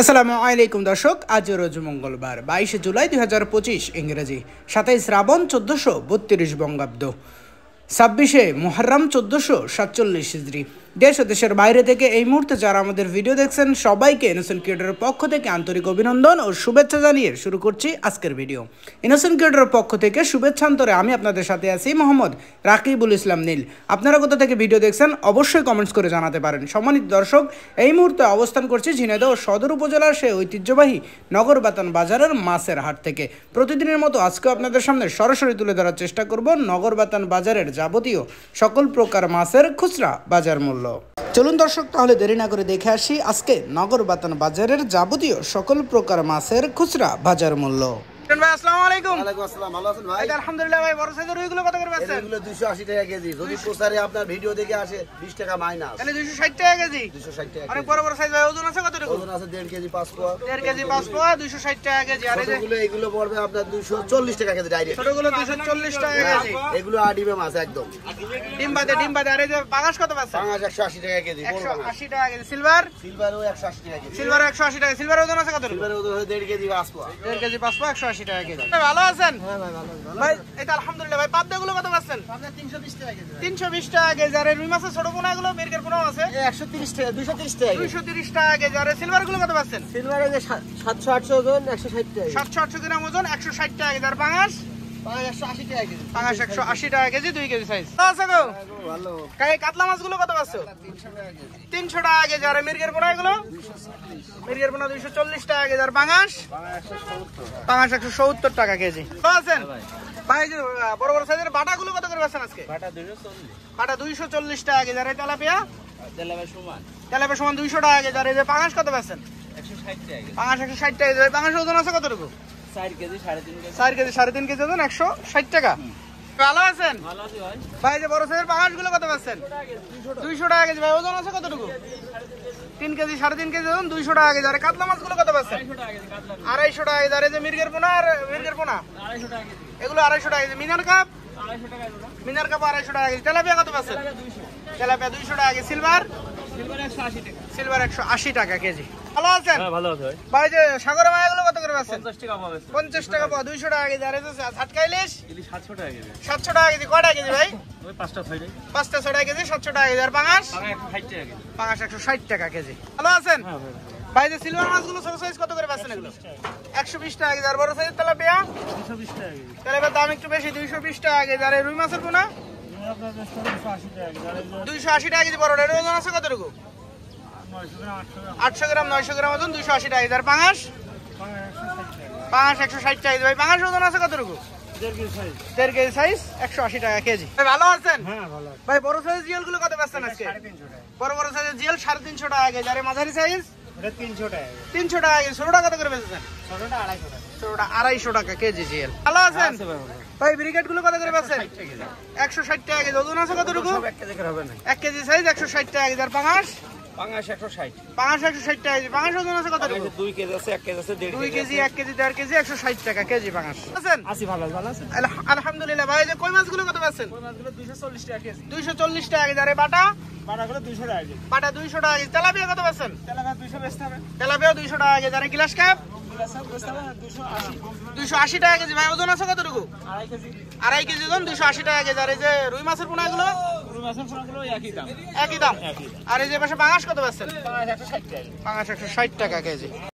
আসসালামু আলাইকুম দর্শক, আজ রোজ মঙ্গলবার 22 জুলাই 2025 ইংরেজি 27 শ্রাবণ 1432 বঙ্গাব্দ 26 মুহররম 1447 হিজরি। দেশ ও দেশের বাইরে থেকে এই মুহূর্তে যারা আমাদের ভিডিও দেখছেন সবাইকে ইনোসেন্ট ক্রিয়েটরের পক্ষ থেকে আন্তরিক অভিনন্দন ও শুভেচ্ছা জানিয়ে শুরু করছি আজকের ভিডিও। ইনোসেন্ট ক্রিয়েটরের পক্ষ থেকে শুভেচ্ছান্তরে আমি আপনাদের সাথে আছি মোহাম্মদ রাকিবুল ইসলাম নীল। আপনারা কোথা থেকে ভিডিও দেখছেন অবশ্যই কমেন্টস করে জানাতে পারেন। সম্মানিত দর্শক, এই মুহূর্তে অবস্থান করছি ঝিনাইদহ সদর উপজেলার সেই ঐতিহ্যবাহী নগরবাতান বাজারের মাছের হাট থেকে। প্রতিদিনের মতো আজকেও আপনাদের সামনে সরাসরি তুলে ধরার চেষ্টা করব নগরবাতান বাজারের যাবতীয় সকল প্রকার মাছের খুচরা বাজার মূল্য। চলুন দর্শক, তাহলে দেরি না করে দেখে আসি আজকে নগরবাতান বাজারের যাবতীয় সকল প্রকার মাছের খুচরা বাজার মূল্য। ভাই আসসালামু আলাইকুম। ওয়ালাইকুম আসসালাম। ভালো আছেন ভাই? আলহামদুলিল্লাহ ভাই। বড় সাইজের রুইগুলো কত করে বেচছেন? এগুলো 280 টাকা কেজি। যদি প্রচারে আপনার ভিডিও দেখে আসে 20 টাকা মাইনাস। তাহলে 260 টাকা কেজি। 260 টাকা। অনেক বড় বড় সাইজ ভাই। ওজন আছে কতটুকু? ওজন আছে 1.5 কেজি 5 পোয়া। 1.5 কেজি 5 পোয়া 260 টাকা কেজি। আর এগুলো পড়বে আপনার 240 টাকা কেজি ডাইরেক্ট। ছোটগুলো 240 টাকা কেজি। এগুলো আডিবে মাছ একদম। ডিম বাদে। আর এই যে পাঙাশ কত বেচছেন? পাঙাশ 180 টাকা কেজি। 180 টাকা কেজি। সিলভারও 180 টাকা কেজি। সিলভার 180 টাকা। সিলভার ওজন আছে কতটুকু? সিলভার ওজন 1.5 কেজি 5 পোয়া। 1.5 কেজি 5 পোয়া 180 টাকা কেজি। ভালো আছেন? হ্যাঁ ভাই ভালো আছি। ভাই এটা আলহামদুলিল্লাহ। ভাই পাবদাগুলো কত পাচ্ছেন? পাবদা 320 টাকা কেজি। 320 টাকা কেজি। আর রুই মাছের ছোট পোনাগুলো মিরগের পোনাও আছে 130 টাকা 230 টাকা 230 টাকা কেজি। আর সিলভারগুলো কত পাচ্ছেন? সিলভার এই যে 700-800 ওজন 160 টাকা। 700-800 গ্রাম ওজন 160 টাকা কেজি। আর পাঙাশ 180 টাকা কেজি। পাঙাশ 180 টাকা কেজি 2 কেজি সাইজ। আছে গো ভালো। কাতলা মাছগুলো কত পাচ্ছো? 300 টাকা কেজি। আর মিরগের পোনাগুলো মিরগের পোনা 240 টাকা কেজি। আর পাঙাশ 170 টাকা কেজি। আছেন ভাই? যে বড় বড় সাইজের বাটাগুলো কত করে বেচছেন আজকে? বাটা 240 টাকা কেজি। আর এই তেলাপিয়া সমান 200 টাকা কেজি। আর এই যে পাঙাশ কত বেচছেন? 160 টাকা কেজি। পাঙাশ 160 টাকা কেজি। পাঙাশ ওজন আছে কতটুকু? 4 কেজি 3.5 কেজি ওজন 160 টাকা। ভালো আছেন? ভালো আছি ভাই। ভাই যে বড় সাইজের পাঙাশগুলো কত বেচছেন? 200 টাকা কেজি। ভাই ওজন আছে কতটুকু? 3 কেজি 3.5 কেজি ওজন 200 টাকা কেজি। আর কাতলা মাছগুলো কত বেচছেন? 250 টাকা কেজি। আর এই যে মিরগের পোনা 250 টাকা কেজি। এগুলো 250 টাকা কেজি। মিনার কাপ 250 টাকা কেজি। তেলাপিয়া কত বেচছেন? তেলাপিয়া 200 টাকা কেজি। সিলভার 180 টাকা কেজি। ভালো আছেন? হ্যাঁ ভালো আছি ভাই। ভাই যে সাগরের মাছগুলো কত করে বেচছেন? 50 টাকা পাবে। 50 টাকা পাওয়া 200 টাকা কেজি। আর এই যে ঝাটকা ইলিশ 700 টাকা কেজি। 700 টাকা কেজি। কয়টা কেজি ভাই? ওই 5টা 6টা কেজি 700 টাকা কেজি। আর পাঙাশ 160 টাকা কেজি। পাঙাশ 160 টাকা কেজি। ভালো আছেন? হ্যাঁ ভাই। ভাই যে সিলভার মাছগুলো ছোট সাইজ কত করে বেচছেন এগুলো? 120 টাকা কেজি। আর বড় সাইজের তেলাপিয়া 220 টাকা কেজি। তেলাপিয়ার দাম একটু বেশি 220 টাকা কেজি। আর রুই মাছের পোনা 280 টাকা কেজি। বড় এর ওজন আছে কতটুকু? 800 গ্রাম 900 গ্রাম ওজন 280 টাকা কেজি। আর পাঙাশ 160 টাকা কেজি। ভাই পাঙাশ ওজন আছে কতটুকু? 1.5 কেজি সাইজ 180 টাকা কেজি। ভাই ভালো আছেন? হ্যাঁ ভালো আছি। ভাই বড় সাইজের জিএল গুলো কত বেচছেন আজকে? 350 টাকা। বড় সাইজের জিএল 350 টাকা কেজি। আর মাঝারি সাইজ এটা 300 টাকা। 300 টাকা কেজি। ছোটটা কত করে বেচছেন? ছোটটা 250 টাকা। ছোটটা 250 টাকা কেজি জিএল। ভালো আছেন? ভাই ব্রিগেড গুলো কত করে বেচছেন? 160 টাকা কেজি। ওজন আছে কতটুকু? 1 কেজি করে হবে না। 1 কেজি সাইজ 160 টাকা কেজি। আর পাঙাশ 160 টাকা কেজি। পাঙাশ ওজন আছে কতটুকু? 2 কেজি আছে 1 কেজি আছে 2 কেজি 1 কেজি 1.5 কেজি 160 টাকা কেজি পাঙাশ। আছেন? আছি ভালো আছেন? আলহামদুলিল্লাহ। ভাই যে কই মাছগুলো কত বেচছেন? কই মাছগুলো 240 টাকা কেজি। 240 টাকা কেজি। আর বাটাগুলো 200 টাকা কেজি। বাটা 200 টাকা কেজি। তেলাপিয়া কত বেচছেন? তেলাপিয়া 200 বেচতে হবে। তেলাপিয়া 200 টাকা কেজি। আর গ্লাস কাপ 280 টাকা কেজি। ভাই ওজন আছে কতটুকু? 2.5 কেজি ওজন 280 টাকা কেজি। আর এই যে রুই মাছের পোনাগুলো একই দাম। আর এই যে পাশে পাঙাশ কত বেচছেন? পাঙাশ 160 টাকা কেজি।